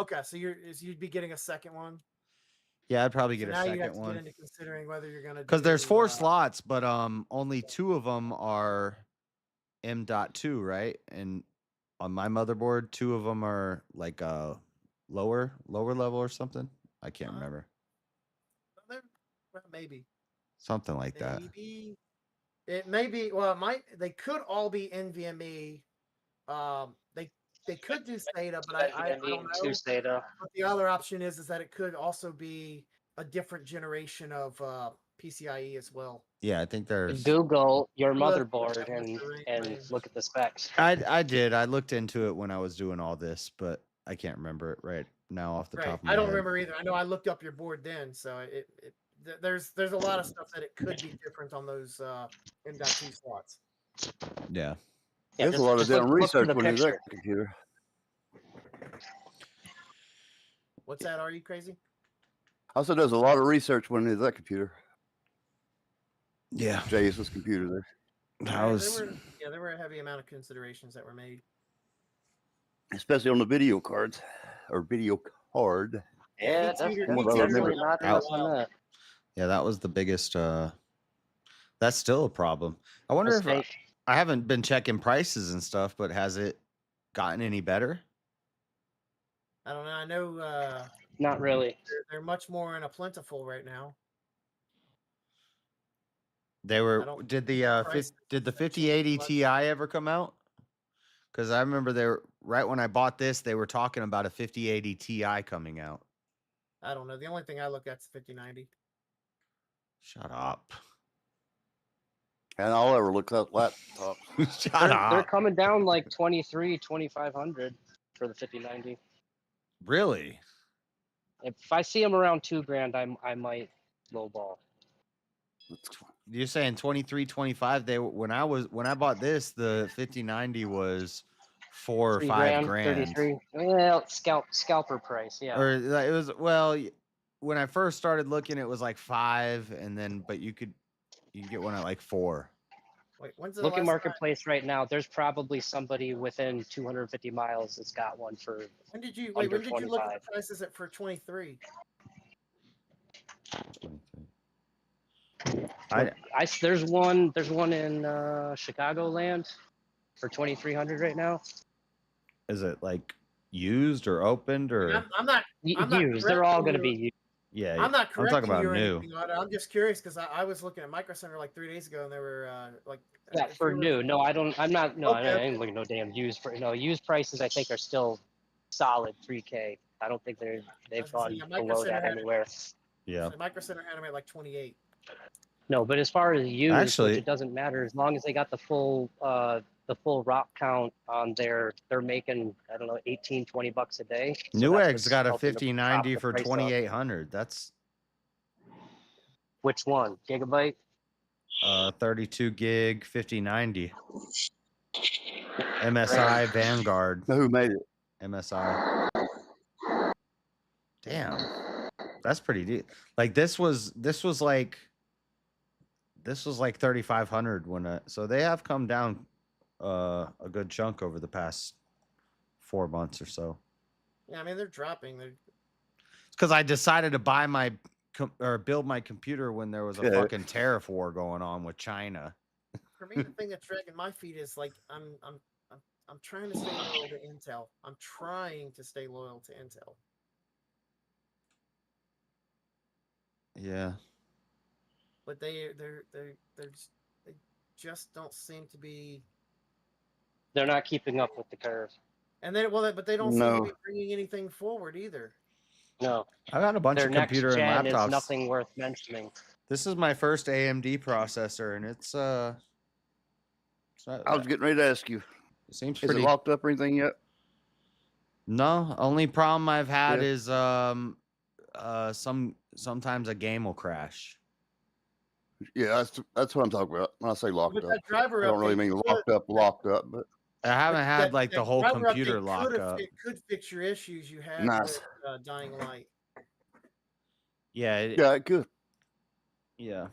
Okay, so you'd be getting a second one. Yeah, I'd probably get a now second you have to one. get into considering whether you're gonna Because there's 4 slots, but only 2 of them are M.2, right? And on my motherboard, 2 of them are like lower level or something. I can't remember. Maybe Something like that. It may be. Well, it might. They could all be NVMe. They could do SATA, but I don't know. SATA. But the other option is that it could also be a different generation of PCIe as well. Yeah, I think there's Google your motherboard and look at the specs. I did. I looked into it when I was doing all this, but I can't remember it right now off the top of my head. I don't remember either. I know I looked up your board then, so there's a lot of stuff that it could be different on those M.2 slots. Yeah. There's a lot of damn research when it's that computer. What's that? Are you crazy? I said there's a lot of research when it's that computer. Yeah. Jace's computer there. There were a heavy amount of considerations that were made. Especially on the video cards or video card. Yeah, yeah, that was the biggest. That's still a problem. I wonder if I haven't been checking prices and stuff, but has it gotten any better? I don't know. I know. Not really. They're much more in a plentiful right now. They were. Did the 5080 Ti ever come out? Because I remember they were right when I bought this. They were talking about a 5080 Ti coming out. I don't know. The only thing I look at is 5090. Shut up. And I'll ever look at laptop. Shut up. They're coming down like 2,500 for the 5090. Really? If I see them around $2,000, I might lowball. You're saying 23, 25? When I bought this, the 5090 was $4 or $5 grand. 33. Well, scalper price, yeah. Or it was when I first started looking, it was like 5, and then you could get one at like 4. Wait, when's the Look at last Marketplace right now. There's probably somebody within 250 miles that's got one for. When did you look at the prices for 23? There's one in Chicagoland for 2,300 right now. Is it like used or opened or? I'm not used. They're all going to be used. Yeah, I'm not correcting talking about you or new. anything on it. I'm just curious because I was looking at Micro Center like 3 days ago and they were like. Yeah, for new. No, I don't. I'm not. No, I ain't looking at no damn used. Used prices I think are still solid 3K. I don't think they've gone below that anywhere. Yeah. So Micro Center had them at like 28. No, but as far as used, actually, it doesn't matter as long as they got the full rock count on there. They're making $18-20 a day. So Newegg's got a 5090 for 2,800. That's which one? Gigabyte? 32 gig 5090. MSI Vanguard. Who made it? MSI. Damn, that's pretty deep. Like this was like 3,500 when so they have come down a good chunk over the past 4 months or so. Yeah, I mean they're dropping. They're Because I decided to buy my or build my computer when there was a Yeah. fucking tariff war going on with China. for me the thing that's dragging my feet is like I'm trying to stay loyal to Intel. I'm trying to stay loyal to Intel. Yeah. But they just don't seem to be. They're not keeping up with the curve. And then but they don't seem to No. be bringing anything forward either. No, I got a bunch their of next computer and gen is laptops. nothing worth mentioning. This is my first AMD processor, and it's I was getting ready to ask you, it seems is it pretty. locked up or anything yet? No, only problem I've had Yeah. is sometimes a game will crash. Yeah, that's what I'm talking about. When I say locked With up, that driver I don't really update, mean locked up, but I haven't had like the that whole driver computer update lock up. It could fix your issues you had nice. with Dying Light. Yeah, Yeah, it could. yeah.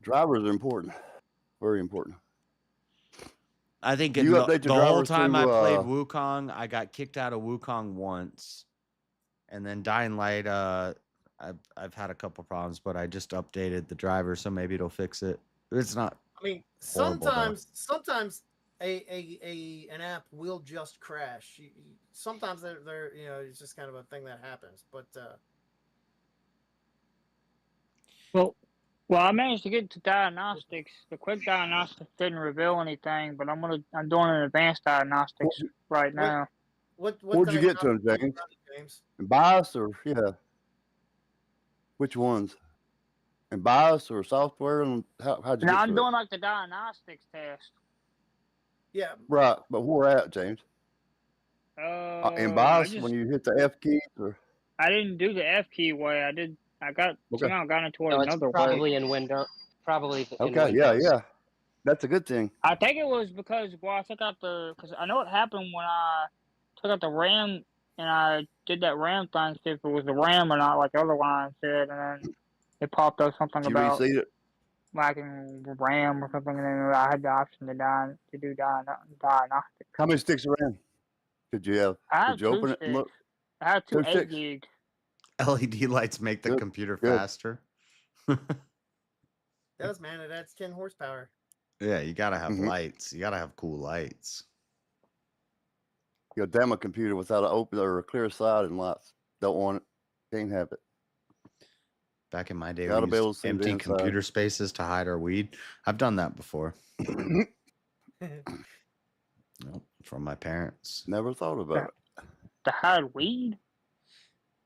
Drivers are important, very important. I think You the update your whole drivers time I through, played Wukong, I got kicked out of Wukong once, and then Dying Light. I've had a couple problems, but I just updated the driver, so maybe it'll fix it. It's not. I mean, Horrible, though. sometimes an app will just crash. Sometimes they're it's just kind of a thing that happens. But Well, I managed to get to diagnostics. The quick diagnostics didn't reveal anything, but I'm doing an advanced diagnostics right now. Where'd you get to them, James? In BIOS or which ones? In BIOS or software? And how'd you Now get I'm to doing it? like the diagnostics test. yeah, Right, but where at, James? In BIOS when you hit the F key, or I didn't do the F key way. I got somehow got into it No, it's another way. probably in Windows. Probably in okay, Windows. yeah, that's a good thing. I think it was because I took out because I know what happened when I took out the RAM and I did that RAM thing, see if it was the RAM or not, like the other line said, and then it popped up something Did you about reseed it? lacking RAM or something, and then I had the option to do diagnostics. How many sticks of RAM did you have? I had Did you two open it and sticks. look? I had two 2 8 sticks? gigs. LED lights make the Good, computer good. faster. it does, man. It adds 10 horsepower. Yeah, you gotta have Mhm. lights. You gotta have cool lights. You damn a computer without an open or a clear side and lights. Don't want it. Can't have it. Back in my day, Gotta we be able used to see the empty inside. computer spaces to hide our weed. I've done that before. Nope, from my parents. Never thought about it. To hide weed?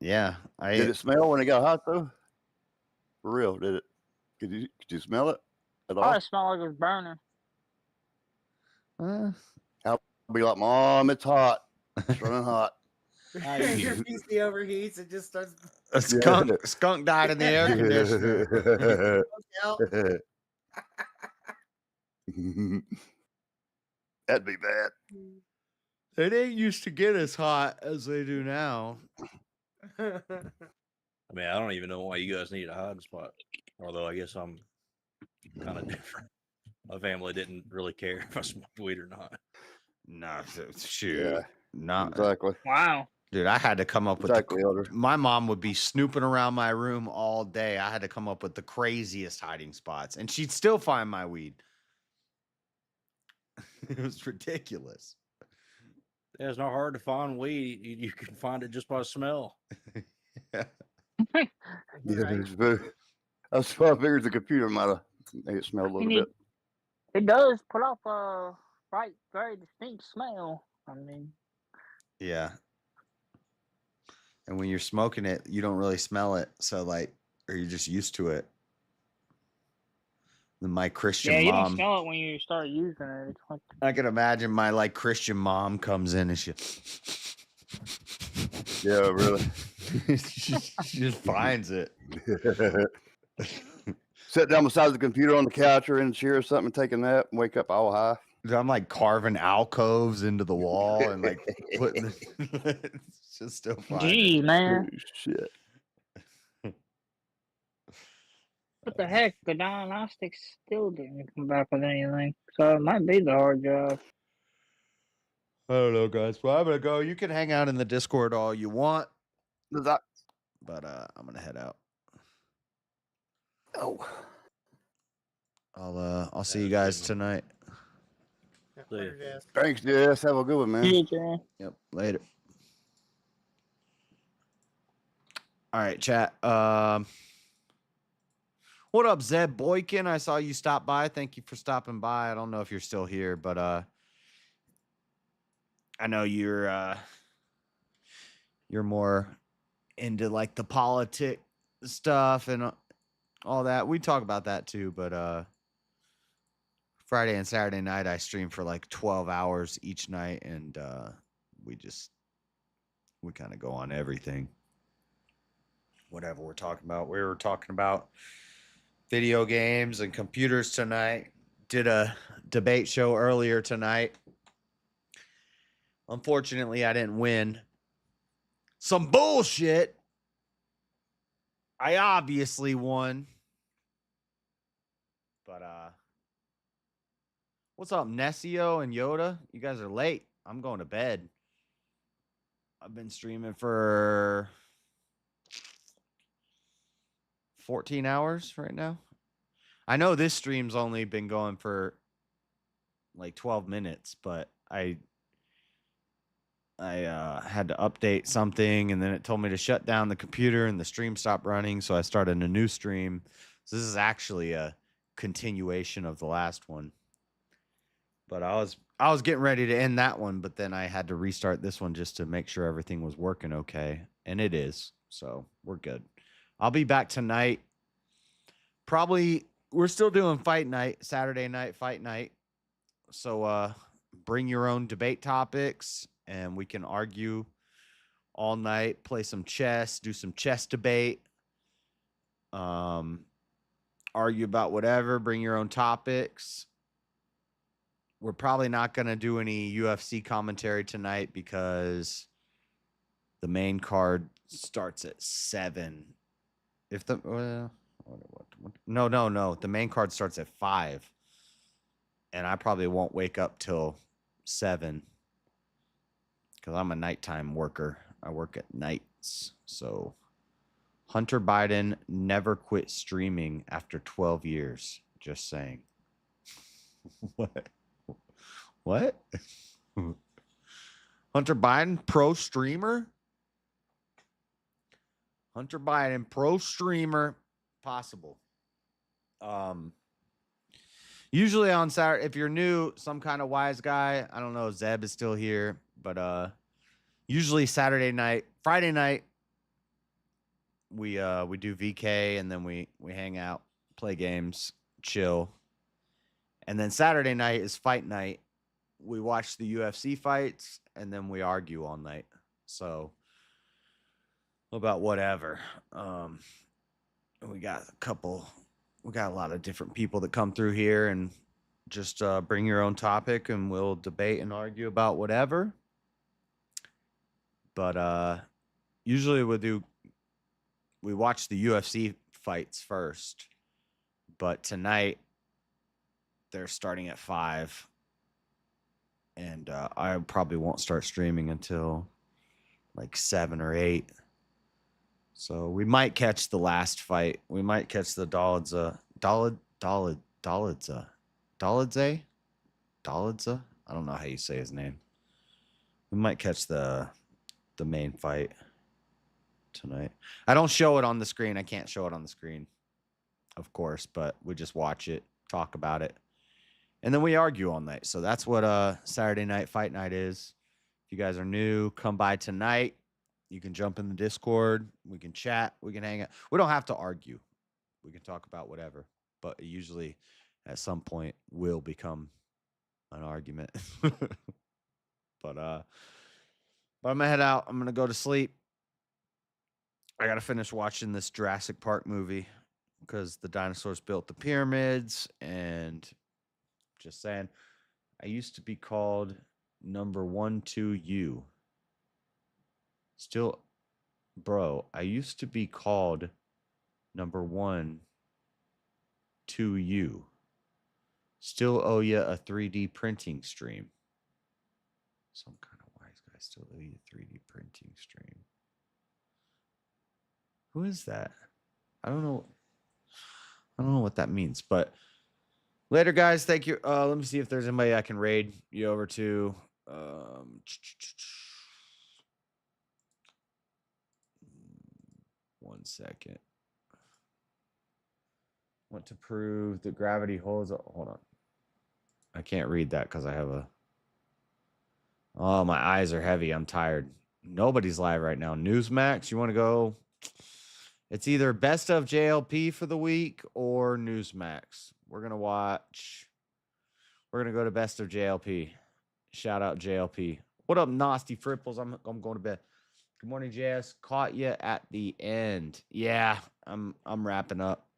Yeah, Did it smell when it got hot though? For real, did it? Could you smell it at all? Oh, it smelled like it was burning. I'll be like, Mom, it's hot. It's running hot. Your PC overheats. It just starts. A skunk died in the air conditioner. That'd be bad. It ain't used to get as hot as they do now. I mean, I don't even know why you guys need a hiding spot. Although I guess I'm kind of different. My family didn't really care if I smoked weed or not. Nah, shoot. Yeah, Not exactly. Wow. Dude, I had to come up with Exactly, Elder. my mom would be snooping around my room all day. I had to come up with the craziest hiding spots, and she'd still find my weed. It was ridiculous. Yeah, it's not hard to find weed. You can find it just by smell. Yeah. Yeah, Right. it's very. I was trying to figure the computer might have made it smell a little bit. It does put off a very distinct smell. I mean, Yeah. And when you're smoking it, you don't really smell it. So like, or you're just used to it. Then my Christian yeah, you don't mom, smell it when you start using it. It's like, I can imagine my like Christian mom comes in and she Yeah, really. she just finds it. Sit down beside the computer on the couch or in a chair or something, take a nap, and wake up all high. I'm like carving alcoves into the wall and like putting it's just still fine. geez, man. Oh, shit. What the heck? The diagnostics still didn't come back with anything. So it might be the hard job. I don't know, guys. Well, I'm gonna go. You can hang out in the Discord all you want, That- but I'm gonna head out. Oh. I'll see you guys tonight. Yeah, See ya. later, Jazz. Thanks, Jess. Have a good one, man. Yeah, Jerry. Yep. Later. All right, chat. What up, Zeb Boykin? I saw you stop by. Thank you for stopping by. I don't know if you're still here, but I know you're more into like the politic stuff and all that. We talk about that too, but Friday and Saturday night I stream for like 12 hours each night, and we kind of go on everything. Whatever we're talking about. We were talking about video games and computers tonight. Did a debate show earlier tonight. Unfortunately, I didn't win. Some bullshit. I obviously won. But what's up, Nessio and Yoda? You guys are late. I'm going to bed. I've been streaming for 14 hours right now. I know this stream's only been going for like 12 minutes, but I had to update something, and then it told me to shut down the computer, and the stream stopped running, so I started a new stream. So this is actually a continuation of the last one. But I was getting ready to end that one, but then I had to restart this one just to make sure everything was working okay, and it is. So we're good. I'll be back tonight. Probably we're still doing fight night, Saturday night fight night. So bring your own debate topics, and we can argue all night, play some chess, do some chess debate, argue about whatever, bring your own topics. We're probably not going to do any UFC commentary tonight because the main card starts at 7. If the no, the main card starts at 5. And I probably won't wake up till 7 because I'm a nighttime worker. I work at nights. So Hunter Biden never quit streaming after 12 years. Just saying. What? What? Hunter Biden, pro streamer? Hunter Biden, pro streamer, possible. Usually on Saturday, if you're new, some kind of wise guy, I don't know, Zeb is still here, but usually Saturday night, Friday night, we do VK, and then we hang out, play games, chill. And then Saturday night is fight night. We watch the UFC fights, and then we argue all night. So about whatever. We got a lot of different people that come through here, and just bring your own topic, and we'll debate and argue about whatever. But usually we watch the UFC fights first. But tonight they're starting at 5. And I probably won't start streaming until like 7 or 8. So we might catch the last fight. We might catch the Dolidze. I don't know how you say his name. We might catch the main fight tonight. I don't show it on the screen. I can't show it on the screen, of course, but we just watch it, talk about it, and then we argue all night. So that's what Saturday night fight night is. If you guys are new, come by tonight. You can jump in the Discord. We can chat. We can hang out. We don't have to argue. We can talk about whatever. But usually at some point will become an argument. But I'm gonna head out. I'm gonna go to sleep. I gotta finish watching this Jurassic Park movie because the dinosaurs built the pyramids, and just saying, I used to be called number 1-2U. Still, bro, I used to be called number 1-2U. Still owe you a 3D printing stream. Some kind of wise guy still lead a 3D printing stream. Who is that? I don't know. I don't know what that means, but later, guys. Thank you. Let me see if there's anybody I can raid you over to. 1 second. Want to prove that gravity holds. Hold on. I can't read that because I have a. Oh, my eyes are heavy. I'm tired. Nobody's live right now. Newsmax, you want to go? It's either best of JLP for the week or Newsmax. We're going to watch. We're going to go to best of JLP. Shout out JLP. What up, Nasty Fripples? I'm going to bed. Good morning, JS. Caught you at the end. Yeah, I'm wrapping up.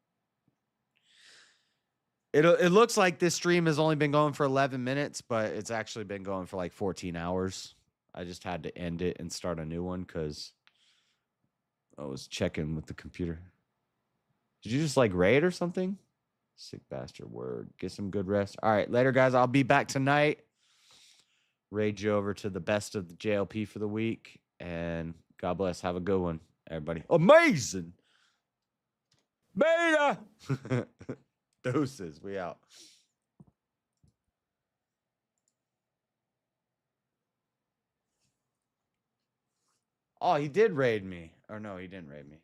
It looks like this stream has only been going for 11 minutes, but it's actually been going for like 14 hours. I just had to end it and start a new one because I was checking with the computer. Did you just like raid or something? Sick bastard word. Get some good rest. All right, later, guys. I'll be back tonight. Raid you over to the best of the JLP for the week. And God bless. Have a good one, everybody. Amazing. Beta. Doses. We out. Oh, he did raid me. Or no, he didn't raid me.